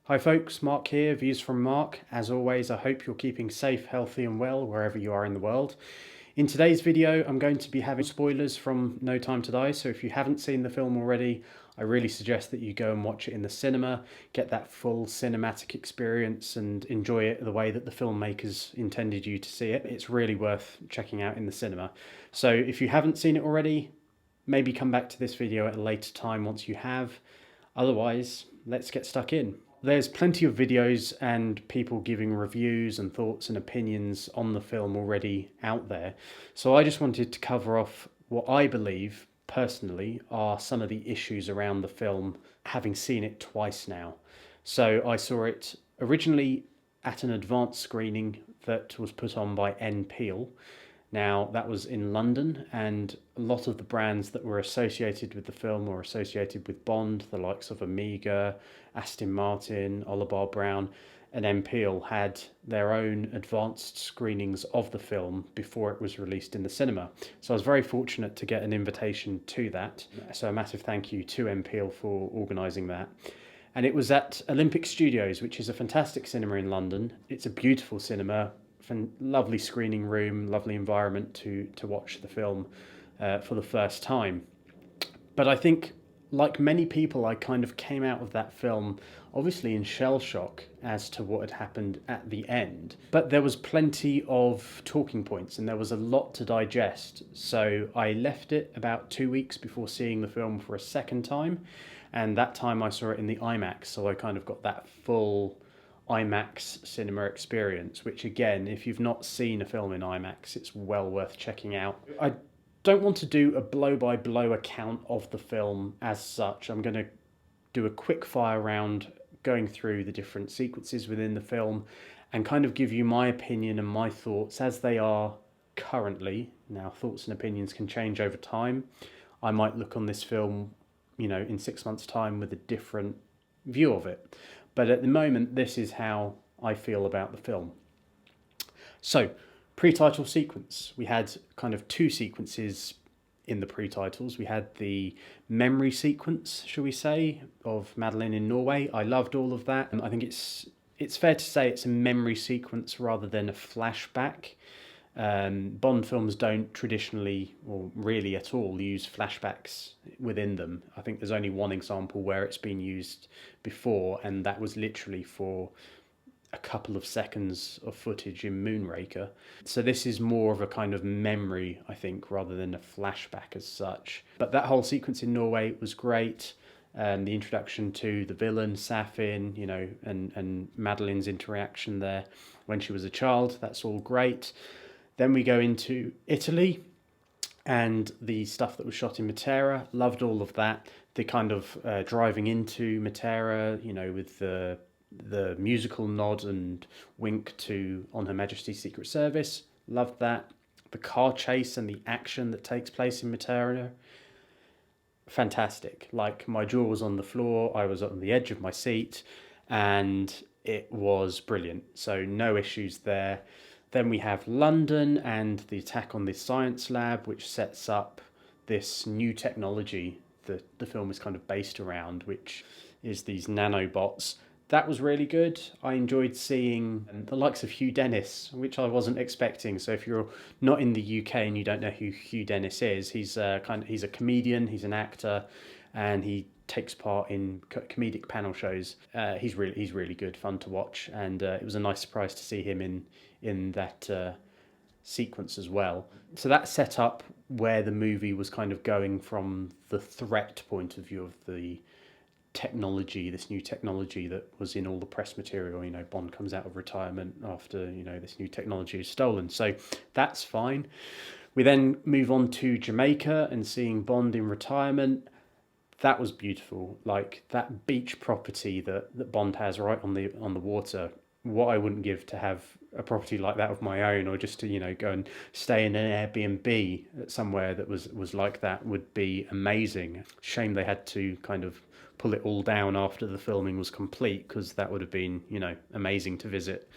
Hi folks, Mark here, Views from Mark. As always, I hope you're keeping safe, healthy and well wherever you are in the world. In today's video, I'm going to be having spoilers from No Time to Die, so if you haven't seen the film already, I really suggest that you go and watch it in the cinema, get that full cinematic experience and enjoy it the way that the filmmakers intended you to see it. It's really worth checking out in the cinema. So if you haven't seen it already, maybe come back to this video at a later time once you have. Otherwise, let's get stuck in. There's plenty of videos and people giving reviews and thoughts and opinions on the film already out there. So I just wanted to cover off what I believe, personally, are some of the issues around the film, having seen it twice now. So I saw it originally at an advanced screening that was put on by N.Peal. Now, that was in London, and a lot of the brands that were associated with the film were associated with Bond, the likes of Amiga, Aston Martin, Oliver Brown, and N.Peal had their own advanced screenings of the film before it was released in the cinema. So I was very fortunate to get an invitation to that. So a massive thank you to N.Peal for organising that. And it was at Olympic Studios, which is a fantastic cinema in London. It's a beautiful cinema, lovely screening room, lovely environment to watch the film for the first time. But I think, like many people, I kind of came out of that film obviously in shell shock as to what had happened at the end. But there was plenty of talking points and there was a lot to digest. So I left it about 2 weeks before seeing the film for a second time. And that time I saw it in the IMAX. So I kind of got that full IMAX cinema experience, which again, if you've not seen a film in IMAX, it's well worth checking out. I don't want to do a blow-by-blow account of the film as such. I'm going to do a quick fire round going through the different sequences within the film and kind of give you my opinion and my thoughts as they are currently. Now, thoughts and opinions can change over time. I might look on this film, in 6 months' time with a different view of it. But at the moment, this is how I feel about the film. So, pre-title sequence. We had kind of two sequences in the pre-titles. We had the memory sequence, shall we say, of Madeleine in Norway. I loved all of that. And I think it's fair to say it's a memory sequence rather than a flashback. Bond films don't traditionally, or really at all, use flashbacks within them. I think there's only one example where it's been used before, and that was literally for a couple of seconds of footage in Moonraker. So this is more of a kind of memory, I think, rather than a flashback as such. But that whole sequence in Norway was great. The introduction to the villain, Safin, and Madeleine's interaction there when she was a child, that's all great. Then we go into Italy and the stuff that was shot in Matera. Loved all of that. The kind of driving into Matera, with the musical nod and wink to On Her Majesty's Secret Service. Loved that. The car chase and the action that takes place in Matera. Fantastic. Like, my jaw was on the floor. I was on the edge of my seat and it was brilliant. So no issues there. Then we have London and the attack on this science lab, which sets up this new technology that the film is kind of based around, which is these nanobots. That was really good. I enjoyed seeing the likes of Hugh Dennis, which I wasn't expecting. So if you're not in the UK and you don't know who Hugh Dennis is, he's a comedian, he's an actor, and he takes part in comedic panel shows. He's really good, fun to watch, and it was a nice surprise to see him in that sequence as well. So that set up where the movie was kind of going from the threat point of view of the technology, this new technology that was in all the press material. Bond comes out of retirement after this new technology is stolen, so that's fine. We then move on to Jamaica and seeing Bond in retirement. That was beautiful. Like, that beach property that Bond has right on the water. What I wouldn't give to have a property like that of my own, or just to go and stay in an Airbnb somewhere that was like that, would be amazing. Shame they had to kind of pull it all down after the filming was complete, because that would have been amazing to visit.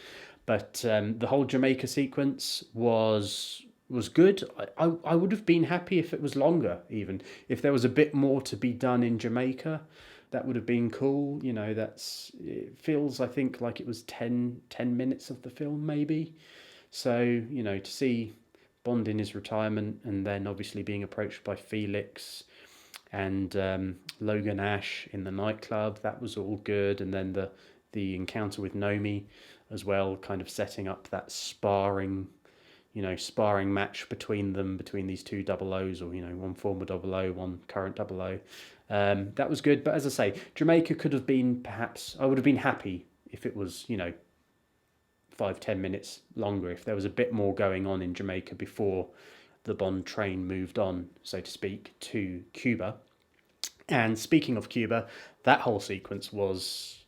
But the whole Jamaica sequence was good. I would have been happy if it was longer, even if there was a bit more to be done in Jamaica. That would have been cool. It feels, I think, like it was ten minutes of the film, maybe. So, to see Bond in his retirement and then obviously being approached by Felix and Logan Ash in the nightclub, that was all good. And then the encounter with Nomi as well, kind of setting up that sparring match between them, between these two double O's, or, one former double O, one current double O. That was good. But as I say, Jamaica could have been, perhaps, I would have been happy if it was, 5-10 minutes longer, if there was a bit more going on in Jamaica before the Bond train moved on, so to speak, to Cuba. And speaking of Cuba, that whole sequence was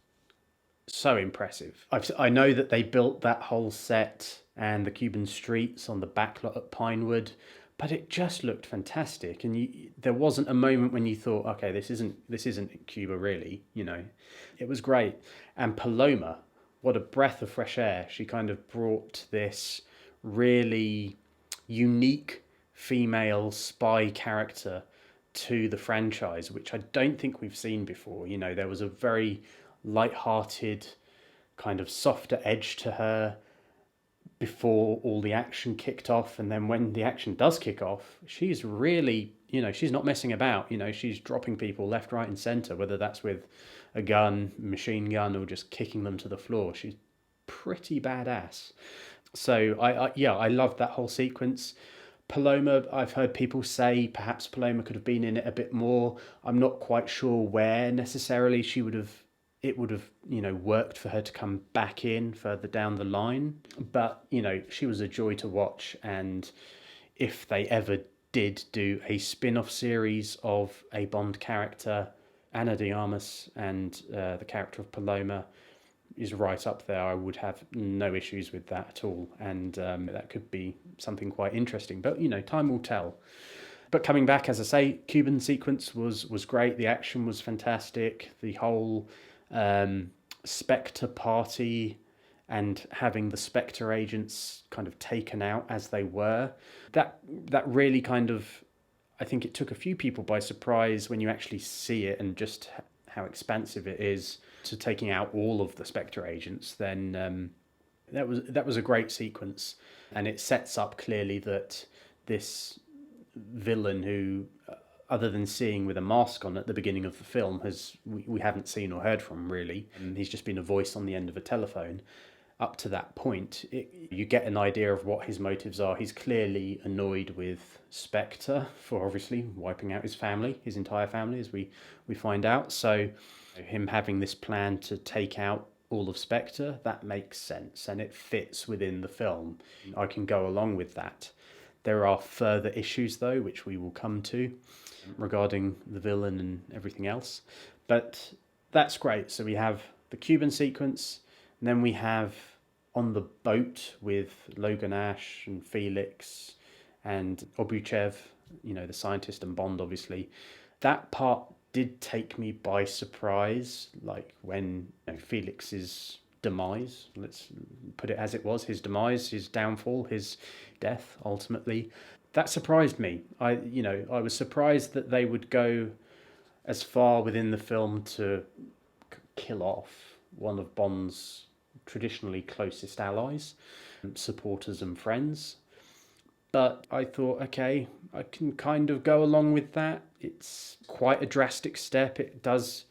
so impressive. I know that they built that whole set and the Cuban streets on the backlot at Pinewood, but it just looked fantastic. And there wasn't a moment when you thought, okay, this isn't Cuba really. It was great. And Paloma, what a breath of fresh air. She kind of brought this really unique female spy character to the franchise, which I don't think we've seen before. There was a very light-hearted, kind of softer edge to her before all the action kicked off. And then when the action does kick off, she's really, she's not messing about. She's dropping people left, right, and center, whether that's with a gun, machine gun, or just kicking them to the floor. She's pretty badass. So I loved that whole sequence. Paloma, I've heard people say perhaps Paloma could have been in it a bit more. I'm not quite sure where necessarily it would have worked for her to come back in further down the line. But she was a joy to watch. And if they ever did do a spin-off series of a Bond character, Ana de Armas and the character of Paloma is right up there. I would have no issues with that at all. And that could be something quite interesting. But, time will tell. But coming back, as I say, Cuban sequence was great. The action was fantastic. The whole Spectre party and having the Spectre agents kind of taken out as they were, that really kind of, I think it took a few people by surprise when you actually see it, and just how expansive it is to taking out all of the Spectre agents. Then that was a great sequence, and it sets up clearly that this villain, who other than seeing with a mask on at the beginning of the film, we haven't seen or heard from really. And he's just been a voice on the end of a telephone. Up to that point, you get an idea of what his motives are. He's clearly annoyed with Spectre for obviously wiping out his family, his entire family, as we find out. So him having this plan to take out all of Spectre, that makes sense, and it fits within the film. I can go along with that. There are further issues, though, which we will come to regarding the villain and everything else. But that's great. So we have the Cuban sequence, and then we have on the boat with Logan Ash and Felix and Obuchev, the scientist, and Bond, obviously. That part did take me by surprise, like when Felix's demise, let's put it as it was, his demise, his downfall, his death ultimately, that surprised me. I was surprised that they would go as far within the film to kill off one of Bond's traditionally closest allies, supporters and friends. But I thought, okay, I can kind of go along with that. It's quite a drastic step. It does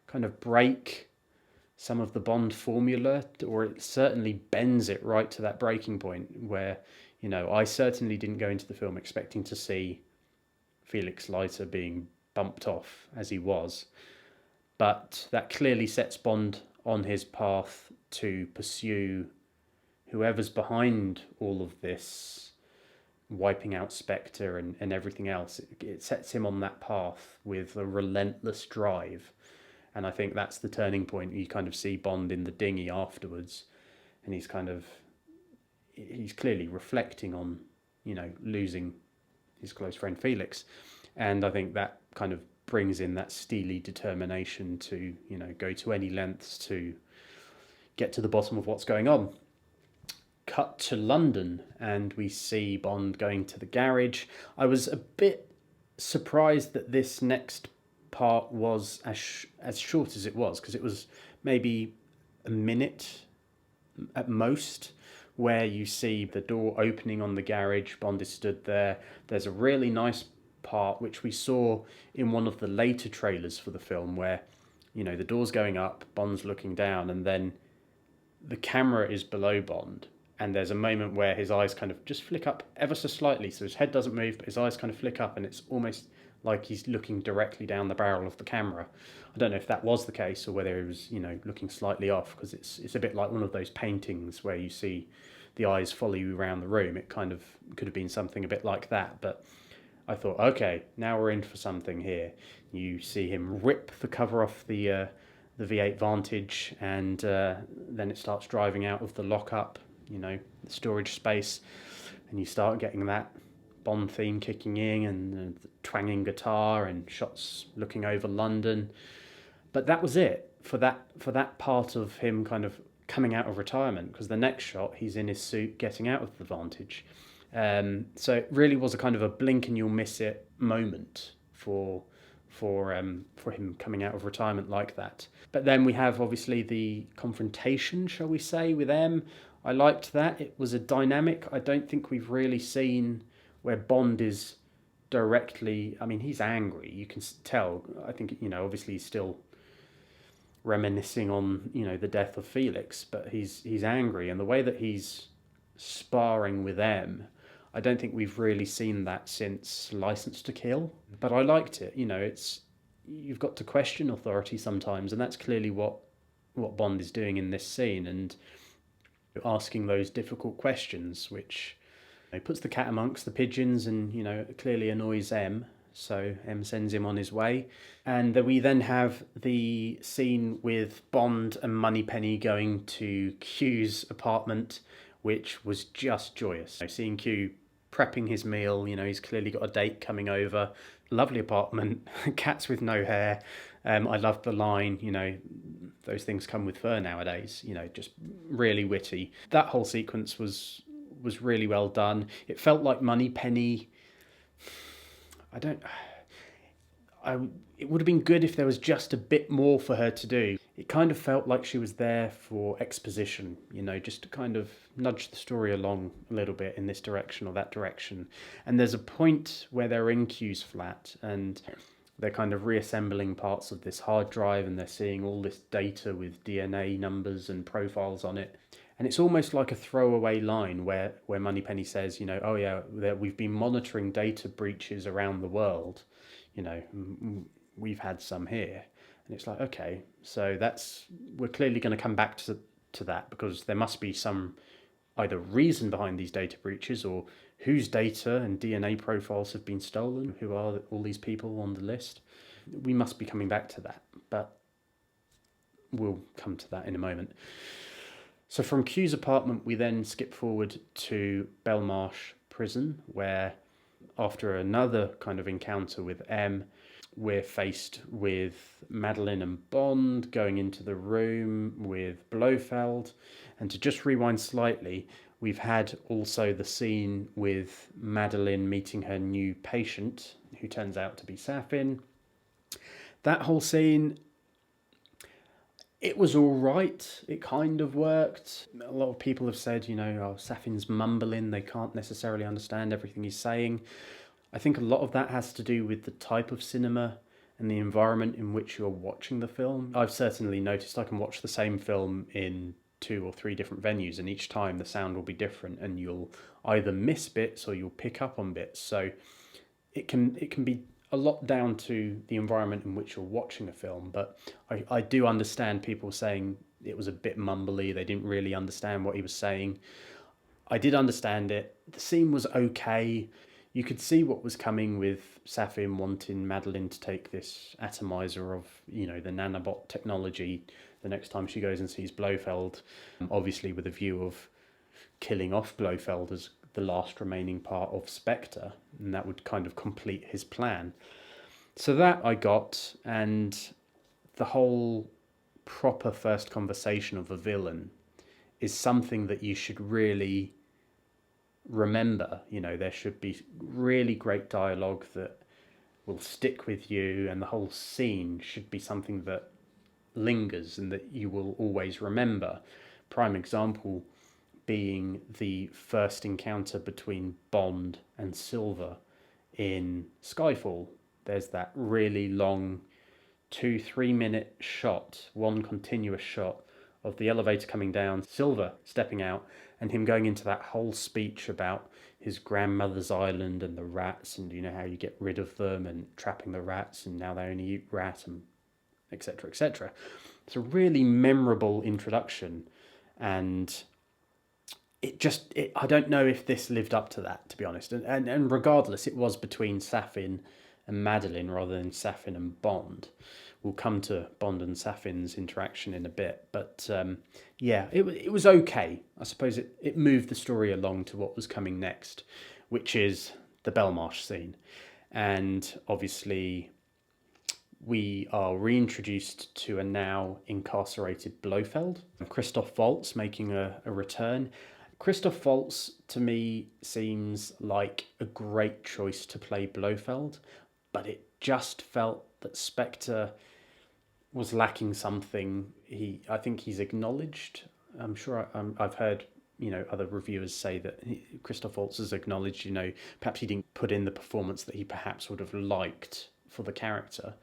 kind of break some of the Bond formula, or it certainly bends it right to that breaking point where, I certainly didn't go into the film expecting to see Felix Leiter being bumped off as he was. But that clearly sets Bond on his path to pursue whoever's behind all of this, wiping out Spectre and everything else. It sets him on that path with a relentless drive. And I think that's the turning point. You kind of see Bond in the dinghy afterwards, and he's clearly reflecting on, losing his close friend Felix. And I think that kind of brings in that steely determination to, go to any lengths to get to the bottom of what's going on. Cut to London, and we see Bond going to the garage. I was a bit surprised that this next part was as short as it was, because it was maybe a minute at most, where you see the door opening on the garage. Bond is stood there. There's a really nice part which we saw in one of the later trailers for the film, where the door's going up, Bond's looking down, and then the camera is below Bond, and there's a moment where his eyes kind of just flick up ever so slightly, so his head doesn't move, but his eyes kind of flick up, and it's almost like he's looking directly down the barrel of the camera. I don't know if that was the case or whether he was, looking slightly off, because it's a bit like one of those paintings where you see the eyes follow you around the room. It kind of could have been something a bit like that, but I thought, okay, now we're in for something here. You see him rip the cover off the V8 Vantage, and then it starts driving out of the lockup, the storage space, and you start getting that Bond theme kicking in, and the twanging guitar, and shots looking over London. But that was it for that part of him kind of coming out of retirement, because the next shot he's in his suit getting out of the Vantage. So it really was a kind of a blink and you'll miss it moment for him coming out of retirement like that. But then we have obviously the confrontation, shall we say, with M. I liked that. It was a dynamic I don't think we've really seen, where Bond is directly, I mean, he's angry, you can tell. I think, obviously he's still reminiscing on, the death of Felix, but he's angry, and the way that he's sparring with M, I don't think we've really seen that since License to Kill. But I liked it. You've got to question authority sometimes, and that's clearly what Bond is doing in this scene, and asking those difficult questions, which puts the cat amongst the pigeons, and clearly annoys M. So M sends him on his way, and we then have the scene with Bond and Moneypenny going to Q's apartment, which was just joyous. Seeing Q prepping his meal, he's clearly got a date coming over. Lovely apartment, cats with no hair. I loved the line, those things come with fur nowadays, just really witty. That whole sequence was really well done. It felt like Moneypenny. It would have been good if there was just a bit more for her to do. It kind of felt like she was there for exposition, just to kind of nudge the story along a little bit in this direction or that direction. And there's a point where they're in Q's flat, and they're kind of reassembling parts of this hard drive, and they're seeing all this data with DNA numbers and profiles on it. And it's almost like a throwaway line where Moneypenny says, oh yeah, we've been monitoring data breaches around the world. We've had some here. And it's like, okay, so we're clearly going to come back to that, because there must be some either reason behind these data breaches, or whose data and DNA profiles have been stolen, who are all these people on the list. We must be coming back to that, but we'll come to that in a moment. So from Q's apartment, we then skip forward to Belmarsh Prison, where after another kind of encounter with M, we're faced with Madeleine and Bond going into the room with Blofeld. And to just rewind slightly, we've had also the scene with Madeleine meeting her new patient, who turns out to be Safin. That whole scene, it was all right. It kind of worked. A lot of people have said, Safin's mumbling. They can't necessarily understand everything he's saying. I think a lot of that has to do with the type of cinema and the environment in which you're watching the film. I've certainly noticed I can watch the same film in 2 or 3 different venues, and each time the sound will be different, and you'll either miss bits or you'll pick up on bits. So it can be a lot down to the environment in which you're watching a film, but I do understand people saying it was a bit mumbly, they didn't really understand what he was saying. I did understand it. The scene was okay. You could see what was coming with Safin wanting Madeleine to take this atomizer of, the nanobot technology the next time she goes and sees Blofeld, obviously with a view of killing off Blofeld as the last remaining part of Spectre, and that would kind of complete his plan. So that I got, and the whole proper first conversation of a villain is something that you should really remember. There should be really great dialogue that will stick with you, and the whole scene should be something that lingers and that you will always remember. Prime example being the first encounter between Bond and Silver in Skyfall. There's that really long 2-3 minute shot, one continuous shot of the elevator coming down, Silver stepping out, and him going into that whole speech about his grandmother's island and the rats, and you know how you get rid of them, and trapping the rats, and now they only eat rat, and etc. etc. It's a really memorable introduction, and I don't know if this lived up to that, to be honest. And regardless, it was between Safin and Madeleine rather than Safin and Bond. We'll come to Bond and Safin's interaction in a bit. But yeah, it was okay. I suppose it moved the story along to what was coming next, which is the Belmarsh scene. And obviously, we are reintroduced to a now incarcerated Blofeld. Christoph Waltz making a return. Christoph Waltz, to me, seems like a great choice to play Blofeld, but it just felt that Spectre was lacking something. I think he's acknowledged. I'm sure I've heard other reviewers say that Christoph Waltz has acknowledged, perhaps he didn't put in the performance that he perhaps would have liked for the character.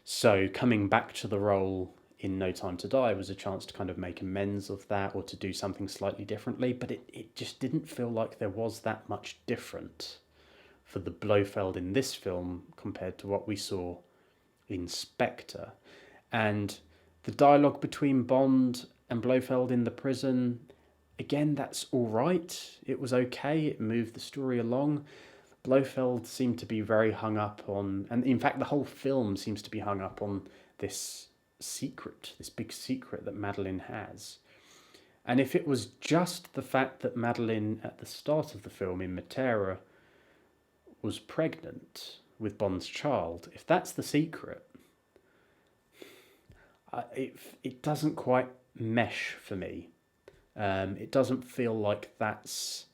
So coming back to the role in No Time to Die was a chance to kind of make amends of that, or to do something slightly differently, but it just didn't feel like there was that much different for the Blofeld in this film compared to what we saw in Spectre. And the dialogue between Bond and Blofeld in the prison, again, that's all right. It was okay. It moved the story along. Blofeld seemed to be very hung up on, and in fact the whole film seems to be hung up on this big secret that Madeleine has. And if it was just the fact that Madeleine at the start of the film in Matera was pregnant with Bond's child, if that's the secret, it doesn't quite mesh for me. It doesn't feel like that's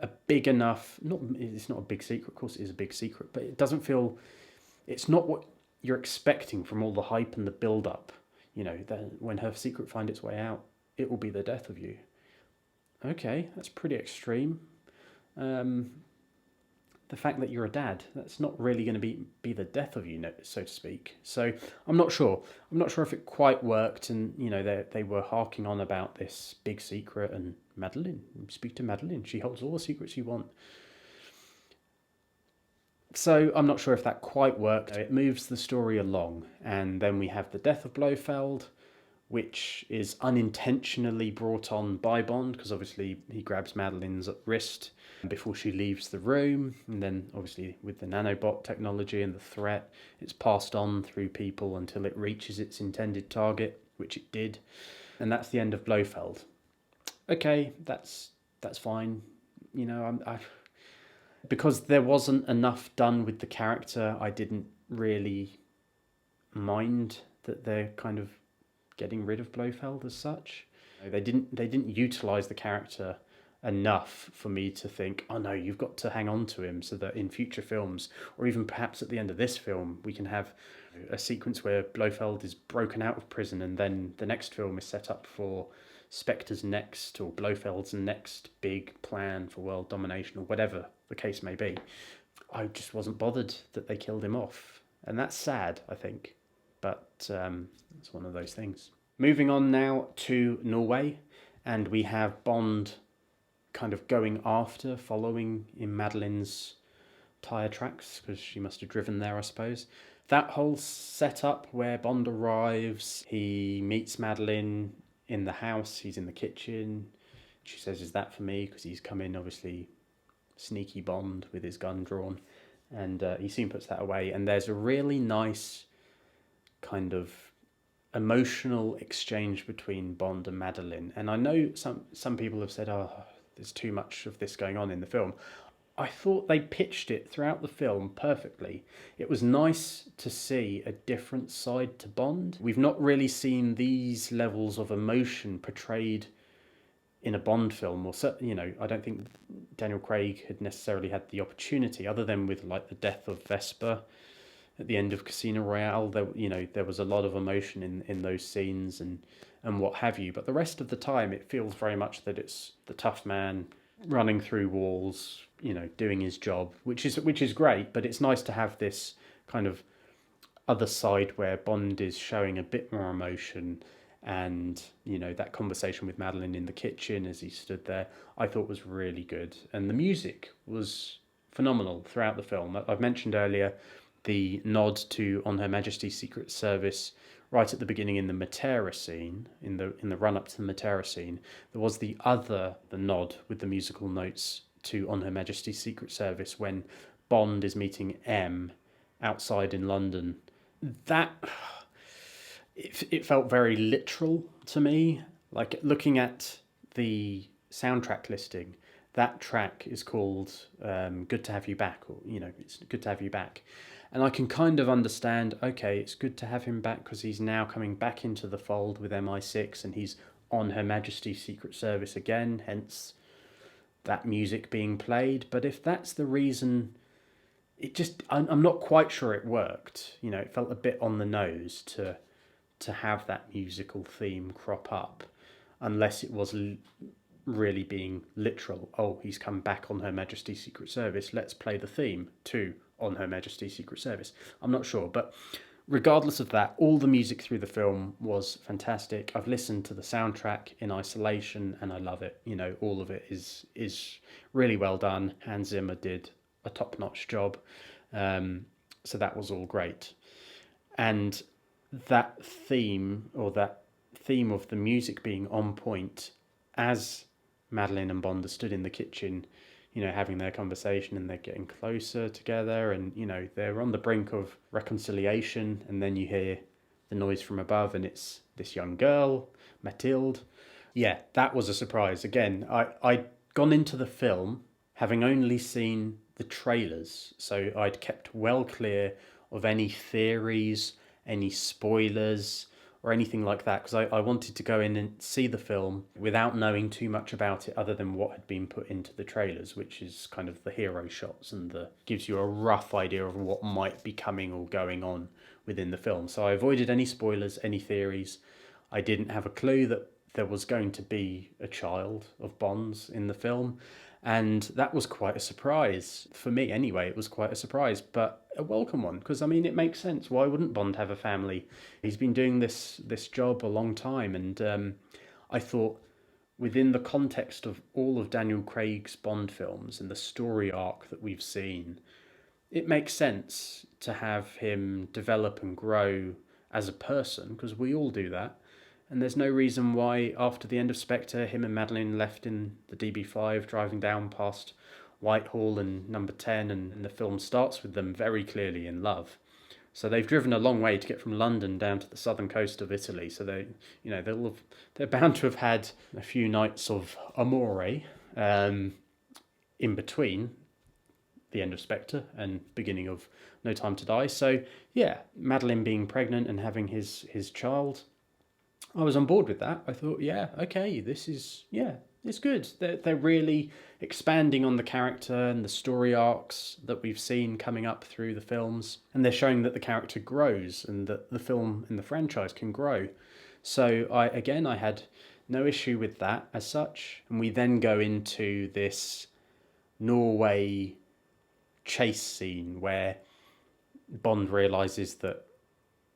a big enough, it's not a big secret, of course it is a big secret, but it doesn't feel, it's not what you're expecting from all the hype and the build-up. When her secret finds its way out, it will be the death of you. Okay, that's pretty extreme. The fact that you're a dad, that's not really going to be the death of you, so to speak. So I'm not sure if it quite worked, and they were harking on about this big secret, and Madeleine, speak to Madeleine, she holds all the secrets you want. So I'm not sure if that quite worked. It moves the story along, and then we have the death of Blofeld, which is unintentionally brought on by Bond, because obviously he grabs Madeleine's wrist before she leaves the room, and then obviously with the nanobot technology and the threat, it's passed on through people until it reaches its intended target, which it did, and that's the end of Blofeld. Okay, that's fine. Because there wasn't enough done with the character, I didn't really mind that they're kind of getting rid of Blofeld as such. They didn't utilize the character enough for me to think, oh no, you've got to hang on to him, so that in future films, or even perhaps at the end of this film, we can have a sequence where Blofeld is broken out of prison, and then the next film is set up for Spectre's next, or Blofeld's next big plan for world domination, or whatever the case may be. I just wasn't bothered that they killed him off, and that's sad, I think, but it's one of those things. Moving on now to Norway, and we have Bond kind of following in Madeleine's tyre tracks, because she must have driven there, I suppose. That whole setup where Bond arrives, he meets Madeleine in the house, he's in the kitchen. She says, "Is that for me?" Because he's come in, obviously, sneaky Bond with his gun drawn. And he soon puts that away. And there's a really nice kind of emotional exchange between Bond and Madeleine. And I know some people have said, oh, there's too much of this going on in the film. I thought they pitched it throughout the film perfectly. It was nice to see a different side to Bond. We've not really seen these levels of emotion portrayed in a Bond film, or I don't think Daniel Craig had necessarily had the opportunity, other than with like the death of Vesper at the end of Casino Royale. There was a lot of emotion in those scenes and what have you. But the rest of the time, it feels very much that it's the tough man running through walls, doing his job, which is great. But it's nice to have this kind of other side where Bond is showing a bit more emotion. And that conversation with Madeleine in the kitchen as he stood there, I thought was really good. And the music was phenomenal throughout the film. I've mentioned earlier the nod to On Her Majesty's Secret Service right at the beginning in the Matera scene, in the run up to the Matera scene. There was the nod with the musical notes to On Her Majesty's Secret Service when Bond is meeting M outside in London. That it felt very literal to me. Like, looking at the soundtrack listing, that track is called Good to Have You Back, or it's Good to Have You Back. And I can kind of understand, okay, it's good to have him back because he's now coming back into the fold with MI6 and he's on Her Majesty's Secret Service again, hence that music being played. But if that's the reason, I'm not quite sure it worked. It felt a bit on the nose to have that musical theme crop up, unless it was really being literal. Oh, he's come back on Her Majesty's Secret Service, let's play the theme to On Her Majesty's Secret Service. I'm not sure, but regardless of that, all the music through the film was fantastic. I've listened to the soundtrack in isolation and I love it. All of it is really well done. Hans Zimmer did a top-notch job, so that was all great. And that theme of the music being on point as Madeleine and Bond are stood in the kitchen, having their conversation, and they're getting closer together, and they're on the brink of reconciliation, and then you hear the noise from above and it's this young girl, Mathilde. Yeah, that was a surprise. Again, I'd gone into the film having only seen the trailers, so I'd kept well clear of any theories, any spoilers, or anything like that, because I wanted to go in and see the film without knowing too much about it other than what had been put into the trailers, which is kind of the hero shots and gives you a rough idea of what might be coming or going on within the film. So I avoided any spoilers, any theories. I didn't have a clue that there was going to be a child of Bond's in the film. And that was quite a surprise. For me, anyway, it was quite a surprise, but a welcome one, because, it makes sense. Why wouldn't Bond have a family? He's been doing this job a long time, and I thought, within the context of all of Daniel Craig's Bond films and the story arc that we've seen, it makes sense to have him develop and grow as a person, because we all do that. And there's no reason why, after the end of Spectre, him and Madeleine left in the DB5, driving down past Whitehall and Number 10, and the film starts with them very clearly in love. So they've driven a long way to get from London down to the southern coast of Italy. So they're bound to have had a few nights of amore in between the end of Spectre and beginning of No Time to Die. So yeah, Madeleine being pregnant and having his child, I was on board with that. I thought, yeah, okay, it's good. They're really expanding on the character and the story arcs that we've seen coming up through the films, and they're showing that the character grows and that the film and the franchise can grow. So I had no issue with that as such. And we then go into this Norway chase scene where Bond realizes that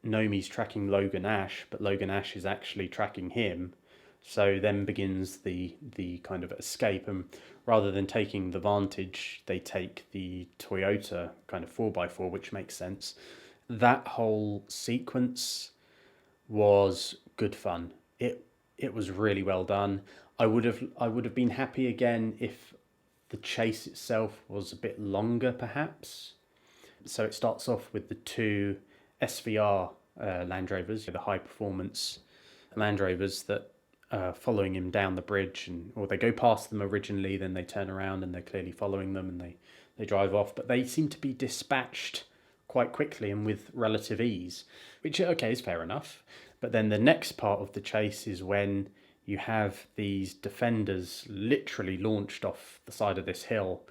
Nomi's tracking Logan Ash, but Logan Ash is actually tracking him. So then begins the kind of escape, and rather than taking the Vantage, they take the Toyota kind of 4x4, which makes sense. That whole sequence was good fun. It was really well done. I would have been happy again if the chase itself was a bit longer, perhaps. So it starts off with the two SVR Land Rovers, the high performance Land Rovers that are following him down the bridge, or they go past them originally, then they turn around and they're clearly following them, and they drive off. But they seem to be dispatched quite quickly and with relative ease, which, okay, is fair enough. But then the next part of the chase is when you have these defenders literally launched off the side of this hill.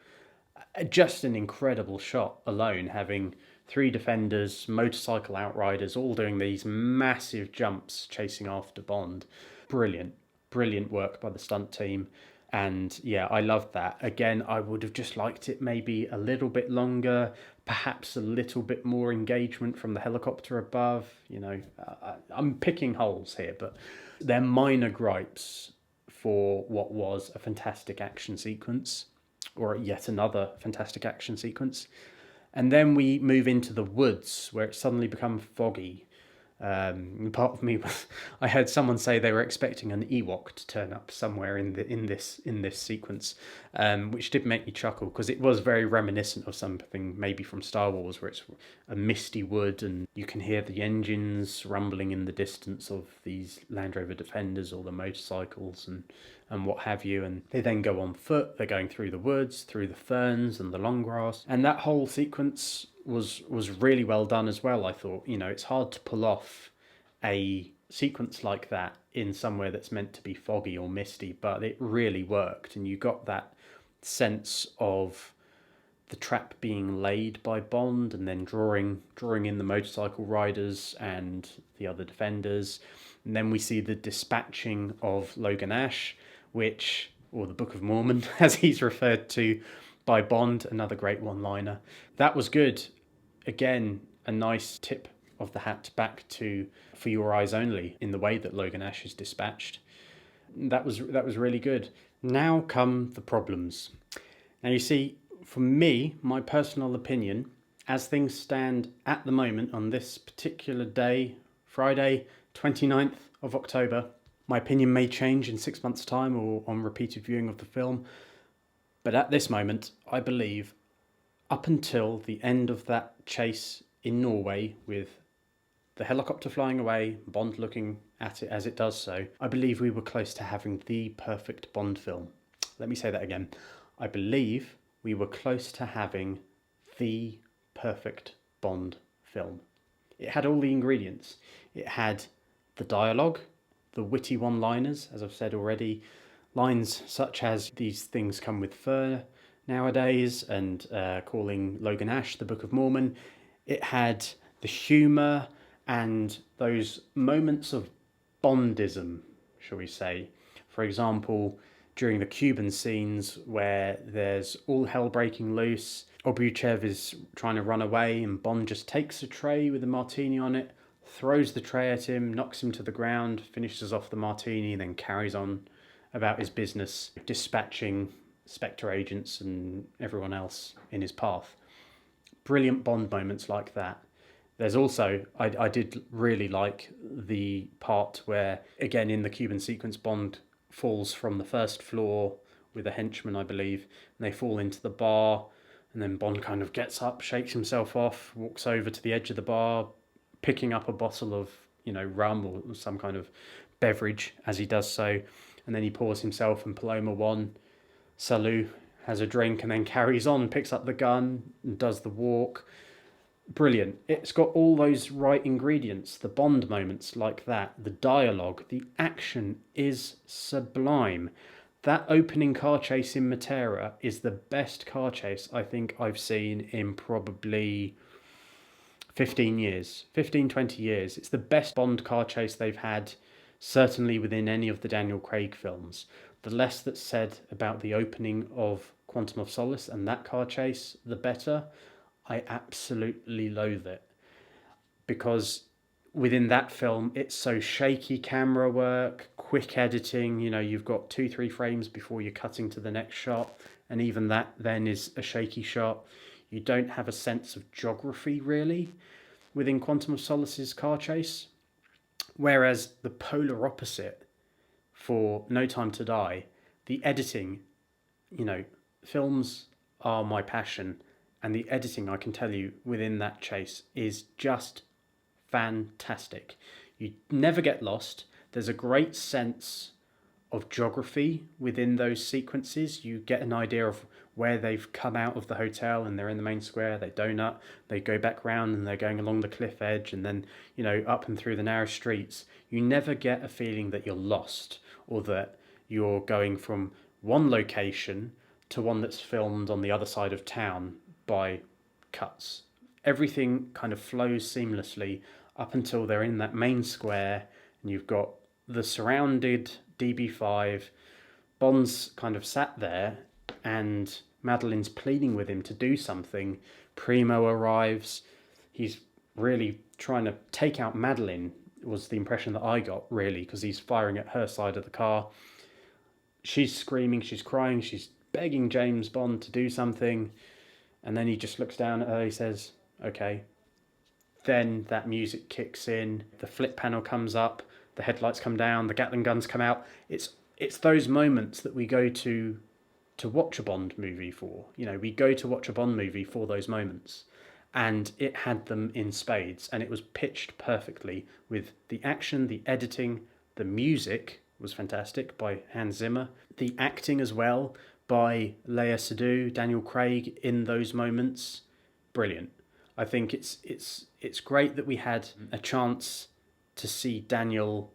Just an incredible shot alone, having three defenders, motorcycle outriders, all doing these massive jumps chasing after Bond. Brilliant, brilliant work by the stunt team. And yeah, I loved that. Again, I would have just liked it maybe a little bit longer, perhaps a little bit more engagement from the helicopter above. I'm picking holes here, but they're minor gripes for what was a fantastic action sequence, or yet another fantastic action sequence. And then we move into the woods where it suddenly becomes foggy. Part of me was, I heard someone say they were expecting an Ewok to turn up somewhere in this sequence, which did make me chuckle because it was very reminiscent of something maybe from Star Wars, where it's a misty wood and you can hear the engines rumbling in the distance of these Land Rover Defenders or the motorcycles and what have you. And they then go on foot. They're going through the woods, through the ferns and the long grass, and that whole sequence was really well done as well. I thought, it's hard to pull off a sequence like that in somewhere that's meant to be foggy or misty, but it really worked, and you got that sense of the trap being laid by Bond, and then drawing in the motorcycle riders and the other defenders. And then we see the dispatching of Logan Ash, or the Book of Mormon as he's referred to by Bond, another great one-liner. That was good. Again, a nice tip of the hat back to For Your Eyes Only in the way that Logan Ash is dispatched. That was really good. Now come the problems. Now you see, for me, my personal opinion, as things stand at the moment on this particular day, Friday, 29th of October, my opinion may change in 6 months' time or on repeated viewing of the film. But at this moment, I believe up until the end of that chase in Norway with the helicopter flying away, Bond looking at it as it does so, I believe we were close to having the perfect Bond film. Let me say that again. I believe we were close to having the perfect Bond film. It had all the ingredients. It had the dialogue, the witty one-liners, as I've said already, lines such as "these things come with fur" nowadays, and calling Logan Ash the Book of Mormon. It had the humour and those moments of Bondism, shall we say. For example, during the Cuban scenes where there's all hell breaking loose, Obruchev is trying to run away and Bond just takes a tray with a martini on it, throws the tray at him, knocks him to the ground, finishes off the martini, then carries on about his business, dispatching Spectre agents and everyone else in his path. Brilliant Bond moments like that. There's also, I did really like the part where, again, in the Cuban sequence, Bond falls from the first floor with a henchman, I believe, and they fall into the bar, and then Bond kind of gets up, shakes himself off, walks over to the edge of the bar, picking up a bottle of, rum or some kind of beverage as he does so, and then he pours himself and Paloma one Salud, has a drink, and then carries on, picks up the gun and does the walk. Brilliant. It's got all those right ingredients, the Bond moments like that, the dialogue, the action is sublime. That opening car chase in Matera is the best car chase I think I've seen in probably 20 years. It's the best Bond car chase they've had, certainly within any of the Daniel Craig films. The less that's said about the opening of Quantum of Solace and that car chase, the better. I absolutely loathe it, because within that film it's so shaky camera work, quick editing. You've got 2-3 frames before you're cutting to the next shot, and even that then is a shaky shot. You don't have a sense of geography really within Quantum of Solace's car chase, whereas the polar opposite for No Time to Die, the editing, films are my passion, and the editing, I can tell you, within that chase is just fantastic. You never get lost. There's a great sense of geography within those sequences. You get an idea of where they've come out of the hotel and they're in the main square, they donut, they go back round and they're going along the cliff edge and then, up and through the narrow streets. You never get a feeling that you're lost or that you're going from one location to one that's filmed on the other side of town by cuts. Everything kind of flows seamlessly up until they're in that main square, and you've got the surrounded DB5. Bond's kind of sat there, and Madeleine's pleading with him to do something. Primo arrives. He's really trying to take out Madeleine, was the impression that I got, really, because he's firing at her side of the car. She's screaming, she's crying, she's begging James Bond to do something, and then he just looks down at her, he says, okay. Then that music kicks in, the flip panel comes up, the headlights come down, the Gatling guns come out. It's those moments that we go to watch a Bond movie for. You know, we go to watch a Bond movie for those moments. And it had them in spades, and it was pitched perfectly with the action, the editing, the music was fantastic by Hans Zimmer, the acting as well by Léa Seydoux, Daniel Craig in those moments, brilliant. I think it's great that we had a chance to see Daniel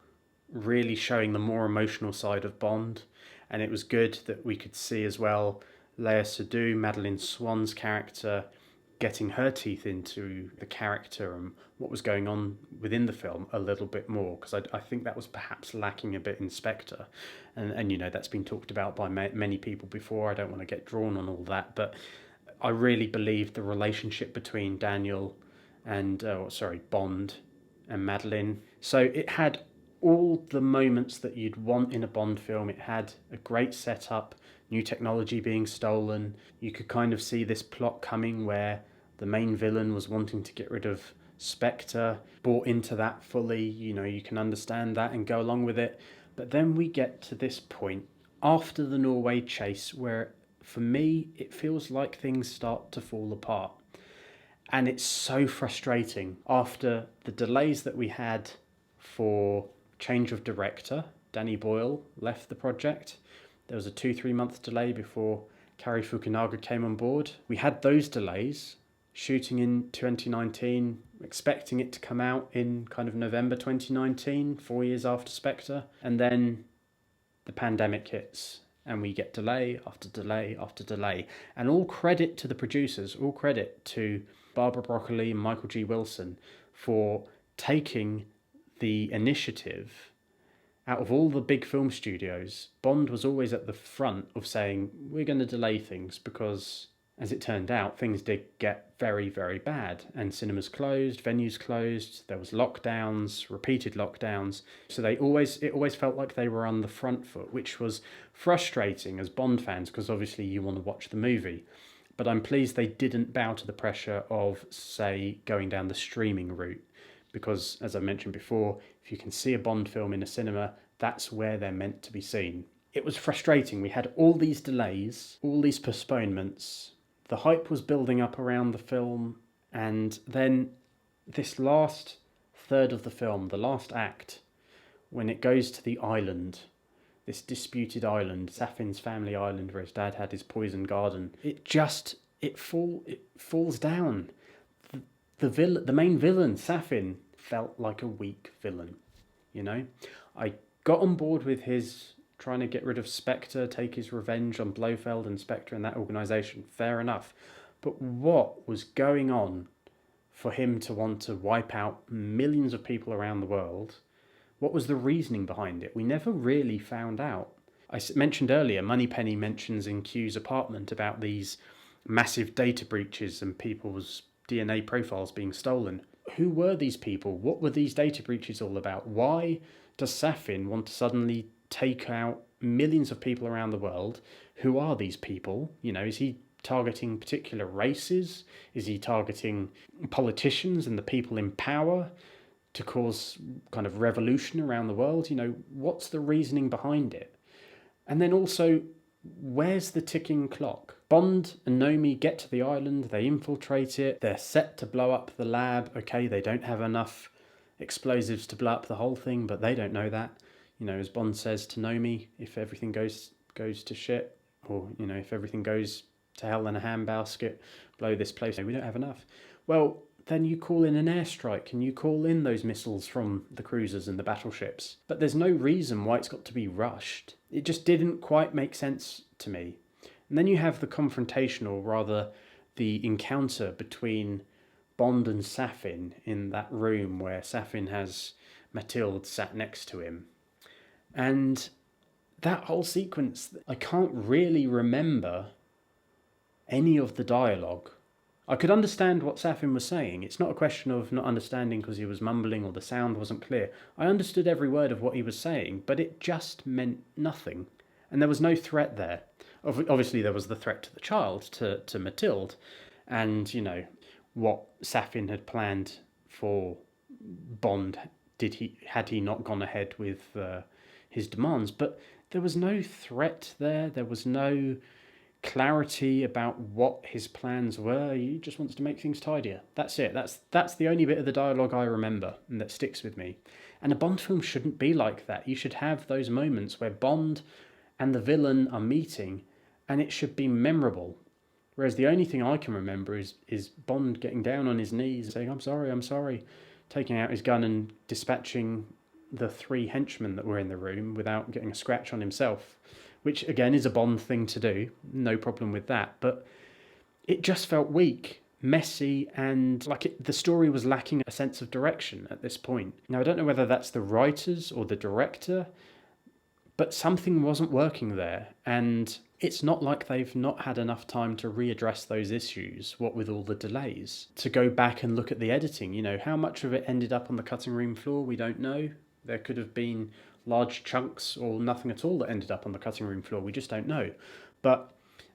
really showing the more emotional side of Bond, and it was good that we could see as well Léa Seydoux, Madeleine Swan's character, getting her teeth into the character and what was going on within the film a little bit more, because I think that was perhaps lacking a bit in Spectre, and you know, that's been talked about by many people before. I don't want to get drawn on all that, but I really believe the relationship between Daniel and Bond and Madeleine. So it had all the moments that you'd want in a Bond film. It had a great setup, new technology being stolen. You could kind of see this plot coming where the main villain was wanting to get rid of Spectre, bought into that fully. You know, you can understand that and go along with it. But then we get to this point after the Norway chase where, for me, it feels like things start to fall apart. And it's so frustrating after the delays that we had for change of director. Danny Boyle left the project. There was a 2-3 month delay before Cary Fukunaga came on board. We had those delays, shooting in 2019, expecting it to come out in kind of November 2019, 4 years after Spectre. And then the pandemic hits, and we get delay after delay after delay. And all credit to the producers, all credit to Barbara Broccoli and Michael G. Wilson for taking the initiative. Out of all the big film studios, Bond was always at the front of saying, we're going to delay things, because, as it turned out, things did get very, very bad. And cinemas closed, venues closed, there was lockdowns, repeated lockdowns. So it always felt like they were on the front foot, which was frustrating as Bond fans, because obviously you want to watch the movie. But I'm pleased they didn't bow to the pressure of, say, going down the streaming route. Because, as I mentioned before, if you can see a Bond film in a cinema, that's where they're meant to be seen. It was frustrating. We had all these delays, all these postponements. The hype was building up around the film, and then this last third of the film, the last act, when it goes to the island, this disputed island, Safin's family island, where his dad had his poison garden, it falls down. The main villain, Safin, felt like a weak villain, you know? I got on board with his trying to get rid of Spectre, take his revenge on Blofeld and Spectre and that organisation, fair enough. But what was going on for him to want to wipe out millions of people around the world? What was the reasoning behind it? We never really found out. I mentioned earlier, Moneypenny mentions in Q's apartment about these massive data breaches and people's DNA profiles being stolen. Who were these people? What were these data breaches all about? Why does Safin want to suddenly take out millions of people around the world? Who are these people? You know, is he targeting particular races? Is he targeting politicians and the people in power to cause kind of revolution around the world? You know, what's the reasoning behind it? And then also, where's the ticking clock? Bond and Nomi get to the island, they infiltrate it, they're set to blow up the lab. Okay, they don't have enough explosives to blow up the whole thing, but they don't know that. You know, as Bond says to Nomi, if everything goes to shit, or, you know, if everything goes to hell in a handbasket, blow this place, we don't have enough. Well, then you call in an airstrike and you call in those missiles from the cruisers and the battleships. But there's no reason why it's got to be rushed. It just didn't quite make sense to me. And then you have the confrontation, or rather the encounter between Bond and Safin in that room where Safin has Mathilde sat next to him. And that whole sequence, I can't really remember any of the dialogue. I could understand what Safin was saying. It's not a question of not understanding because he was mumbling or the sound wasn't clear. I understood every word of what he was saying, but it just meant nothing. And there was no threat there. Obviously, there was the threat to the child, to Mathilde, and, what Safin had planned for Bond had he not gone ahead with his demands. But there was no threat there. There was no clarity about what his plans were. He just wants to make things tidier. That's it. That's the only bit of the dialogue I remember and that sticks with me. And a Bond film shouldn't be like that. You should have those moments where Bond and the villain are meeting, and it should be memorable. Whereas the only thing I can remember is Bond getting down on his knees saying, I'm sorry, taking out his gun and dispatching the 3 henchmen that were in the room without getting a scratch on himself, which again is a Bond thing to do, no problem with that. But it just felt weak, messy, and like the story was lacking a sense of direction at this point. Now, I don't know whether that's the writers or the director, but something wasn't working there. And it's not like they've not had enough time to readdress those issues, what with all the delays. To go back and look at the editing, how much of it ended up on the cutting room floor, we don't know. There could have been large chunks or nothing at all that ended up on the cutting room floor, we just don't know. But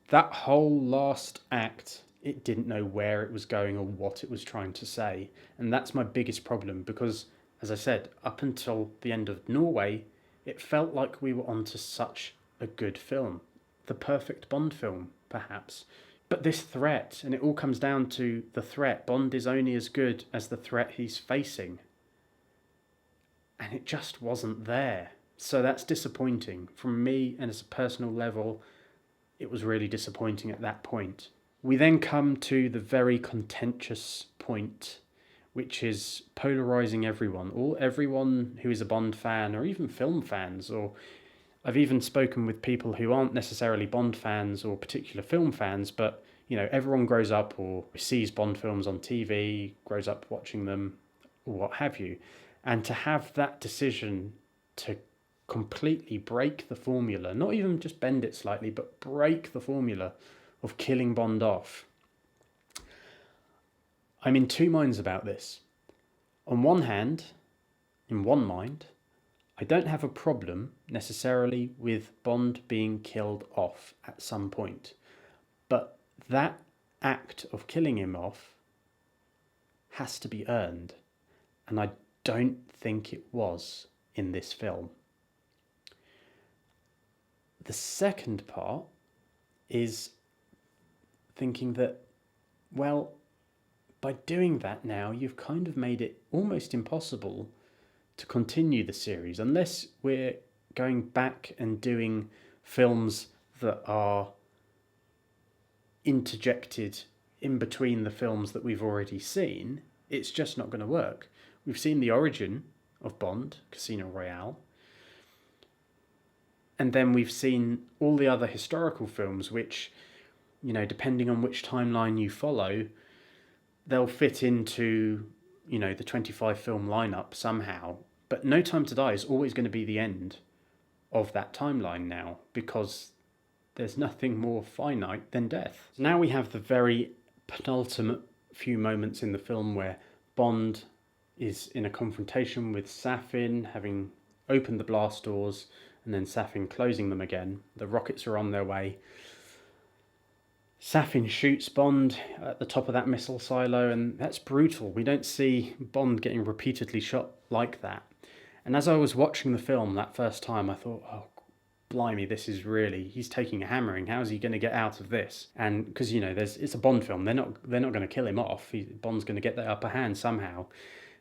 that whole last act, it didn't know where it was going or what it was trying to say. And that's my biggest problem, because, as I said, up until the end of Norway, it felt like we were onto such a good film. The perfect Bond film, perhaps. But this threat, and it all comes down to the threat. Bond is only as good as the threat he's facing. And it just wasn't there. So that's disappointing. From me, and as a personal level, it was really disappointing at that point. We then come to the very contentious point, which is polarising everyone. Everyone who is a Bond fan, or even film fans, or I've even spoken with people who aren't necessarily Bond fans or particular film fans, but, everyone grows up or sees Bond films on TV, grows up watching them, or what have you. And to have that decision to completely break the formula, not even just bend it slightly, but break the formula of killing Bond off. I'm in 2 minds about this. On one hand, in one mind, I don't have a problem necessarily with Bond being killed off at some point. But that act of killing him off has to be earned. And I don't think it was in this film. The second part is thinking that, well, by doing that now, you've kind of made it almost impossible to continue the series, unless we're going back and doing films that are interjected in between the films that we've already seen. It's just not going to work. We've seen the origin of Bond, Casino Royale, and then we've seen all the other historical films which, depending on which timeline you follow, they'll fit into, the 25 film lineup somehow. But No Time to Die is always going to be the end of that timeline now, because there's nothing more finite than death. Now we have the very penultimate few moments in the film where Bond is in a confrontation with Safin, having opened the blast doors, and then Safin closing them again. The rockets are on their way. Safin shoots Bond at the top of that missile silo, and that's brutal. We don't see Bond getting repeatedly shot like that. And as I was watching the film that first time, I thought, oh, blimey, he's taking a hammering. How is he going to get out of this? And because, it's a Bond film, they're not going to kill him off. Bond's going to get the upper hand somehow.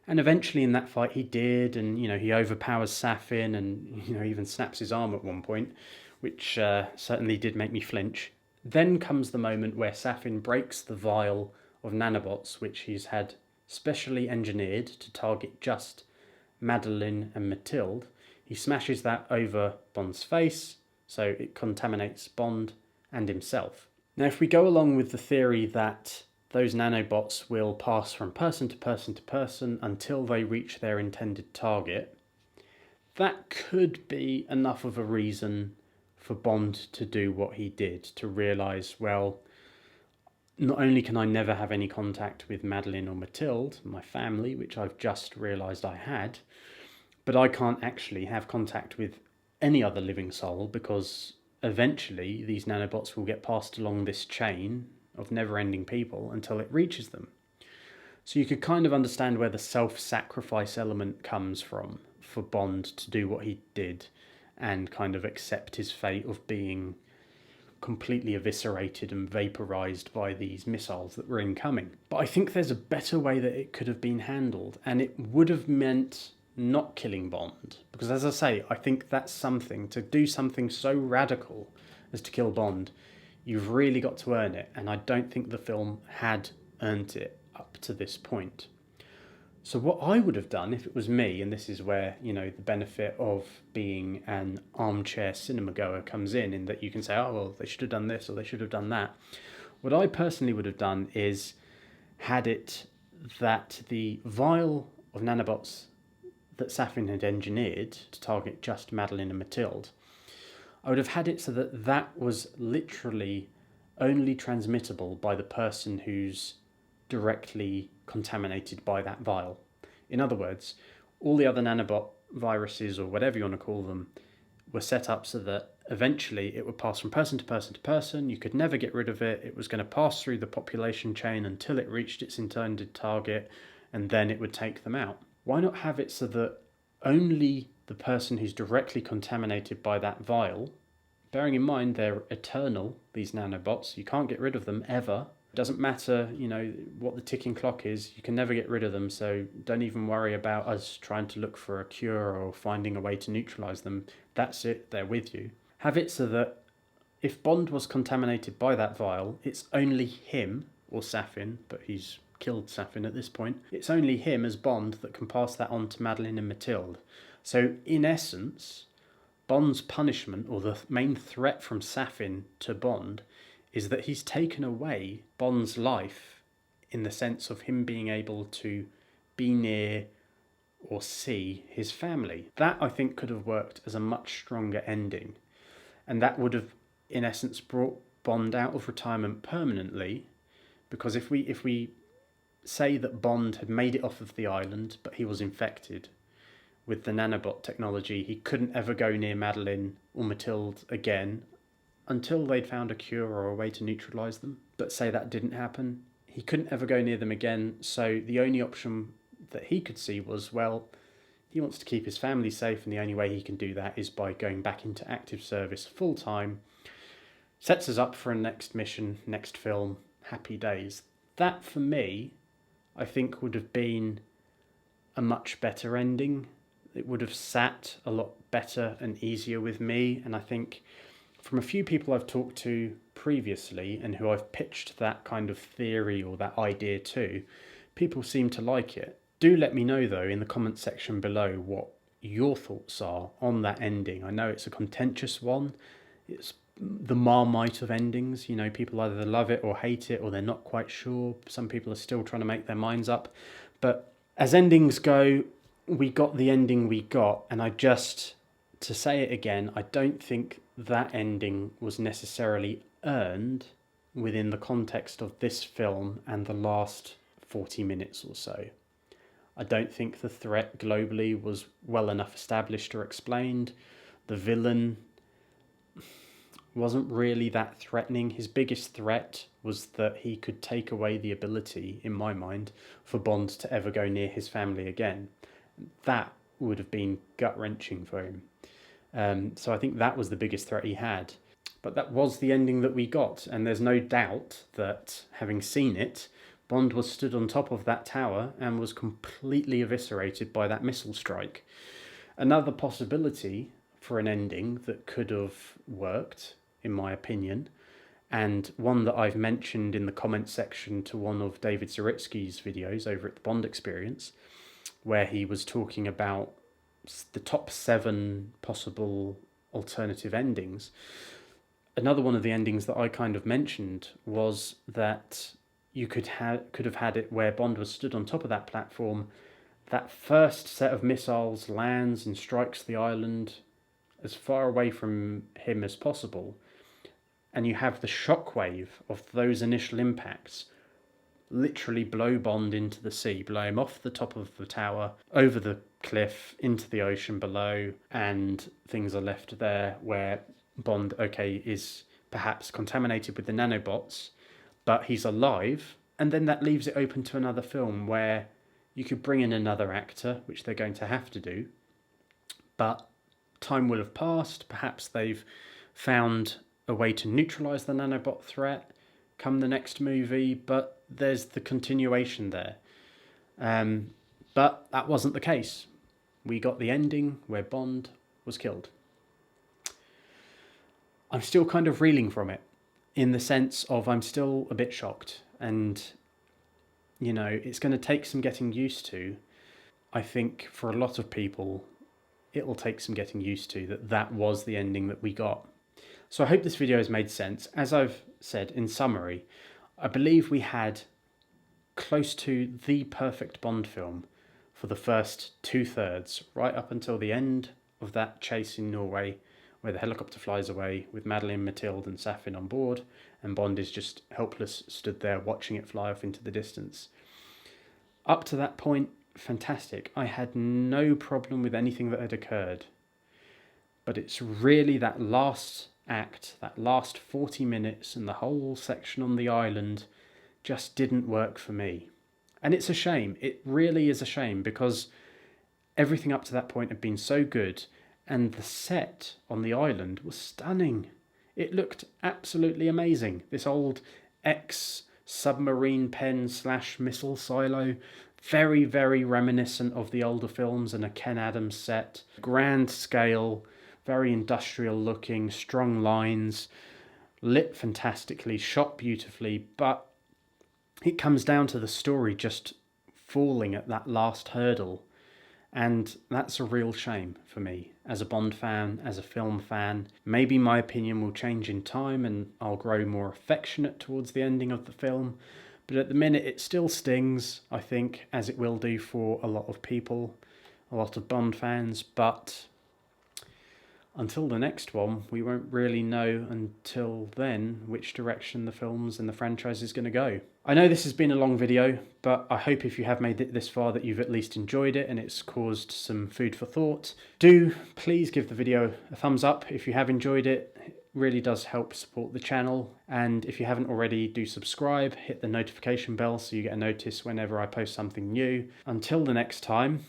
And eventually in that fight he did, and, he overpowers Safin and, even snaps his arm at one point, which certainly did make me flinch. Then comes the moment where Safin breaks the vial of nanobots, which he's had specially engineered to target just Madeleine and Mathilde. He smashes that over Bond's face, so it contaminates Bond and himself. Now, if we go along with the theory that those nanobots will pass from person to person to person until they reach their intended target, that could be enough of a reason for Bond to do what he did, to realise, well, not only can I never have any contact with Madeleine or Mathilde, my family, which I've just realised I had, but I can't actually have contact with any other living soul, because eventually these nanobots will get passed along this chain of never-ending people until it reaches them. So you could kind of understand where the self-sacrifice element comes from for Bond to do what he did and kind of accept his fate of being completely eviscerated and vaporized by these missiles that were incoming. But I think there's a better way that it could have been handled, and it would have meant not killing Bond. Because as I say, I think that's something, to do something so radical as to kill Bond, you've really got to earn it, and I don't think the film had earned it up to this point. So what I would have done if it was me, and this is where, you know, the benefit of being an armchair cinema goer comes in that you can say, oh, well, they should have done this or they should have done that. What I personally would have done is had it that the vial of nanobots that Safin had engineered to target just Madeleine and Mathilde, I would have had it so that that was literally only transmittable by the person who's directly contaminated by that vial. In other words, all the other nanobot viruses, or whatever you want to call them, were set up so that eventually it would pass from person to person to person. You could never get rid of it. It was going to pass through the population chain until it reached its intended target, and then it would take them out. Why not have it so that only the person who's directly contaminated by that vial, bearing in mind they're eternal, these nanobots, you can't get rid of them ever. It doesn't matter, you know, what the ticking clock is, you can never get rid of them, so don't even worry about us trying to look for a cure or finding a way to neutralise them. That's it, they're with you. Have it so that if Bond was contaminated by that vial, it's only him, or Safin, but he's killed Safin at this point, it's only him as Bond that can pass that on to Madeleine and Mathilde. So in essence, Bond's punishment, or the main threat from Safin to Bond, is that he's taken away Bond's life in the sense of him being able to be near or see his family. That, I think, could have worked as a much stronger ending, and that would have, in essence, brought Bond out of retirement permanently, because if we say that Bond had made it off of the island, but he was infected with the nanobot technology, he couldn't ever go near Madeleine or Mathilde again until they'd found a cure or a way to neutralise them. But say that didn't happen, he couldn't ever go near them again, so the only option that he could see was, well, he wants to keep his family safe, and the only way he can do that is by going back into active service full time. Sets us up for a next mission, next film, happy days. That, for me, I think would have been a much better ending. It would have sat a lot better and easier with me, and I think from a few people I've talked to previously and who I've pitched that kind of theory or that idea to, people seem to like it. Do let me know though in the comment section below what your thoughts are on that ending. I know it's a contentious one. It's the Marmite of endings. You know, people either love it or hate it, or they're not quite sure. Some people are still trying to make their minds up. But as endings go, we got the ending we got. And to say it again, I don't think that ending was necessarily earned within the context of this film and the last 40 minutes or so. I don't think the threat globally was well enough established or explained. The villain wasn't really that threatening. His biggest threat was that he could take away the ability, in my mind, for Bond to ever go near his family again. That would have been gut-wrenching for him. So I think that was the biggest threat he had. But that was the ending that we got, and there's no doubt that, having seen it, Bond was stood on top of that tower and was completely eviscerated by that missile strike. Another possibility for an ending that could have worked, in my opinion, and one that I've mentioned in the comment section to one of David Zaritsky's videos over at the Bond Experience, where he was talking about the top 7 possible alternative endings. Another one of the endings that I kind of mentioned was that you could have had it where Bond was stood on top of that platform. That first set of missiles lands and strikes the island as far away from him as possible, and you have the shockwave of those initial impacts literally blow Bond into the sea, blow him off the top of the tower, over the cliff, into the ocean below, and things are left there where Bond, okay, is perhaps contaminated with the nanobots, but he's alive, and then that leaves it open to another film where you could bring in another actor, which they're going to have to do, but time will have passed, perhaps they've found a way to neutralise the nanobot threat come the next movie, but there's the continuation there. But that wasn't the case. We got the ending where Bond was killed. I'm still kind of reeling from it, in the sense of I'm still a bit shocked, and you know, it's going to take some getting used to. I think for a lot of people it'll take some getting used to that was the ending that we got. So I hope this video has made sense. As I've said, in summary, I believe we had close to the perfect Bond film for the first 2/3, right up until the end of that chase in Norway, where the helicopter flies away with Madeleine, Mathilde and Safin on board, and Bond is just helpless, stood there watching it fly off into the distance. Up to that point, fantastic. I had no problem with anything that had occurred. But it's really that last act, that last 40 minutes and the whole section on the island just didn't work for me. And it's a shame. It really is a shame, because everything up to that point had been so good, and the set on the island was stunning. It looked absolutely amazing. This old ex-submarine pen / missile silo, very, very reminiscent of the older films and a Ken Adams set. Grand scale, very industrial looking, strong lines, lit fantastically, shot beautifully, but it comes down to the story just falling at that last hurdle. And that's a real shame for me as a Bond fan, as a film fan. Maybe my opinion will change in time and I'll grow more affectionate towards the ending of the film. But at the minute it still stings, I think, as it will do for a lot of people, a lot of Bond fans. But until the next one, we won't really know until then which direction the films and the franchise is going to go. I know this has been a long video, but I hope if you have made it this far that you've at least enjoyed it and it's caused some food for thought. Do please give the video a thumbs up if you have enjoyed it. It really does help support the channel. And if you haven't already, do subscribe, hit the notification bell so you get a notice whenever I post something new. Until the next time,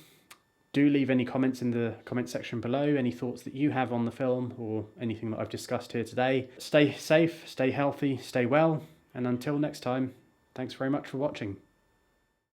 do leave any comments in the comment section below, any thoughts that you have on the film or anything that I've discussed here today. Stay safe, stay healthy, stay well, and until next time, thanks very much for watching.